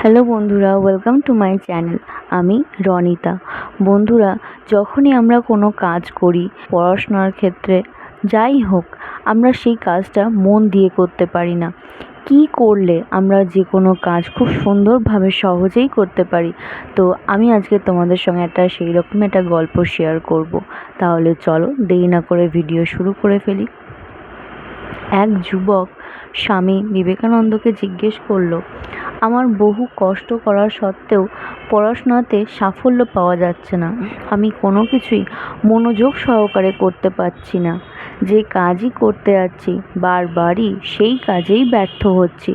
Hello বন্ধুরা, welcome to my channel. আমি রনিতা। বন্ধুরা, যখনই আমরা কোনো কাজ করি, পড়াশোনার ক্ষেত্রে যাই হোক, আমরা সেই কাজটা মন দিয়ে করতে পারি না। কি করলে আমরা যে কোনো কাজ খুব সুন্দরভাবে সহজেই করতে পারি? তো আমি আজকে তোমাদের সঙ্গে সেই রকম একটা গল্প শেয়ার করব। তাহলে চলো দেরি না করে ভিডিও শুরু করে ফেলি। এক যুবক স্বামী বিবেকানন্দকে জিজ্ঞেস করল, আমার বহু কষ্ট করা সত্ত্বেও পড়াশোনাতে সাফল্য পাওয়া যাচ্ছে না। আমি কোনো কিছুই মনোযোগ সহকারে করতে পারছি না। যে কাজই করতে যাচ্ছি বারবারই সেই কাজেই ব্যর্থ হচ্ছি।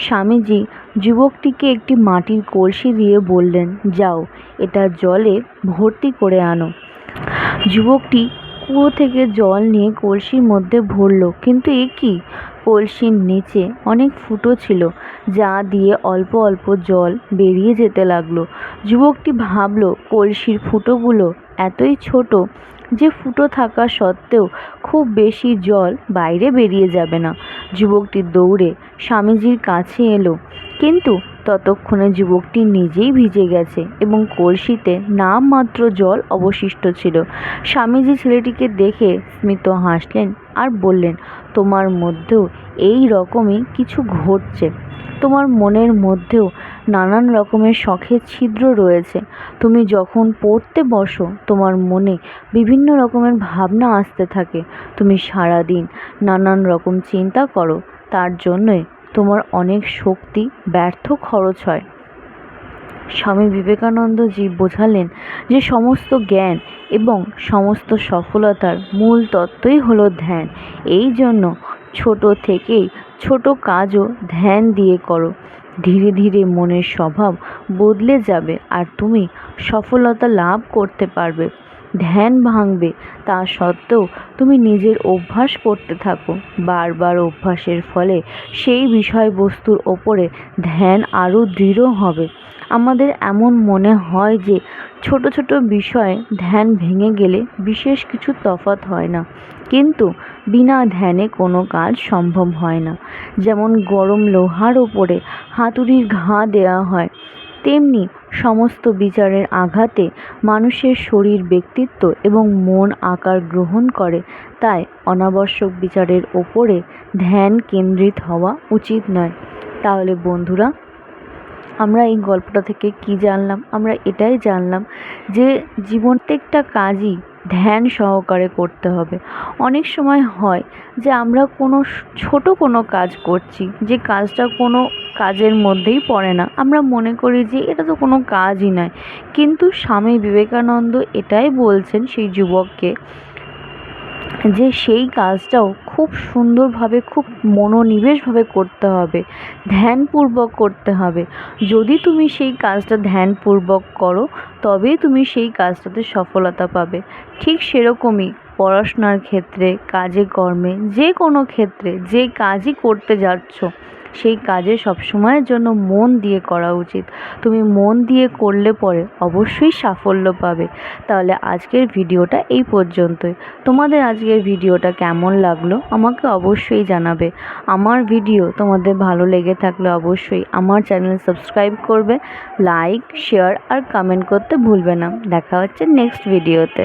স্বামীজি যুবকটিকে একটি মাটির কলসি দিয়ে বললেন, যাও এটা জলে ভর্তি করে আনো। যুবকটি কুয়ো থেকে জল নিয়ে কলসির মধ্যে ভরল, কিন্তু এ কি, কলসির নিচে অনেক ফুটো ছিল, যা দিয়ে অল্প অল্প জল বেরিয়ে যেতে লাগলো। যুবকটি ভাবল, কলসির ফুটোগুলো এতই ছোট যে ফুটো থাকা সত্ত্বেও খুব বেশি জল বাইরে বেরিয়ে যাবে না। যুবকটি দৌড়ে স্বামীজির কাছে এলো, কিন্তু ততক্ষণে যুবকটি নিজেই ভিজে গেছে এবং কলসিতে নামমাত্র জল অবশিষ্ট ছিল। স্বামীজি ছেলেটিকে দেখে স্মিত হাসলেন আর বললেন, তোমার মধ্যেও এই রকমই কিছু ঘটছে। তোমার মনের মধ্যেও নানান রকমের শখের ছিদ্র রয়েছে। তুমি যখন পড়তে বসো, তোমার মনে বিভিন্ন রকমের ভাবনা আসতে থাকে। তুমি সারাদিন নানান রকম চিন্তা করো, তার জন্যই তোমার অনেক শক্তি ব্যর্থ খরচ হয়। স্বামী বিবেকানন্দজি বোঝালেন যে সমস্ত জ্ঞান এবং সমস্ত সফলতার মূল তত্ত্বই হলো ধ্যান। এই জন্য ছোট থেকেই ছোট কাজও ধ্যান দিয়ে করো। ধীরে ধীরে মনের স্বভাব বদলে যাবে আর তুমি সফলতা লাভ করতে পারবে। ধ্যান ভাঙবে, তা সত্ত্বেও তুমি নিজের অভ্যাস করতে থাকো। বারবার অভ্যাসের ফলে সেই বিষয়বস্তুর ওপরে ধ্যান আরও দৃঢ় হবে। আমাদের এমন মনে হয় যে ছোট ছোট বিষয়ে ধ্যান ভেঙে গেলে বিশেষ কিছু তফাৎ হয় না, কিন্তু বিনা ধ্যানে কোনো কাজ সম্ভব হয় না। যেমন গরম লোহার ওপরে হাতুড়ির ঘা দেওয়া হয়, তেমনি সমস্ত বিচারের আঘাতে মানুষের শরীর, ব্যক্তিত্ব এবং মন আকার গ্রহণ করে। তাই অনাবশ্যক বিচারের ওপরে ধ্যান কেন্দ্রিত হওয়া উচিত নয়। তাহলে বন্ধুরা, আমরা এই গল্পটা থেকে কি জানলাম? আমরা এটাই জানলাম যে প্রত্যেকটা কাজই ধ্যান সহকারে করতে হবে। অনেক সময় হয় যে আমরা ছোট কোনো কাজ করছি, যে কাজটা কোনো কাজের মধ্যেই পড়ে না, আমরা মনে করি যে এটা তো কোনো কাজই নয়। কিন্তু স্বামী বিবেকানন্দ এটাই বলছেন সেই যুবককে যে সেই কাজটাও খুব সুন্দরভাবে, খুব মনোনিবেশভাবে করতে হবে, ধ্যানপূর্বক করতে হবে। যদি তুমি সেই কাজটা ধ্যানপূর্বক করো, তবেই তুমি সেই কাজটাতে সফলতা পাবে। ঠিক সেরকমই পড়াশোনার ক্ষেত্রে, কাজে কর্মে, যে কোনো ক্ষেত্রে যে কাজই করতে যাচ্ছ, সেই কাজে সবসময়ের জন্য মন দিয়ে করা উচিত। তুমি মন দিয়ে করলে পরে অবশ্যই সাফল্য পাবে। তাহলে আজকের ভিডিওটা এই পর্যন্তই। তোমাদের আজকের ভিডিওটা কেমন লাগলো আমাকে অবশ্যই জানাবে। আমার ভিডিও তোমাদের ভালো লেগে থাকলে অবশ্যই আমার চ্যানেল সাবস্ক্রাইব করবে, লাইক, শেয়ার আর কমেন্ট করতে ভুলবে না। দেখা হচ্ছে নেক্সট ভিডিওতে।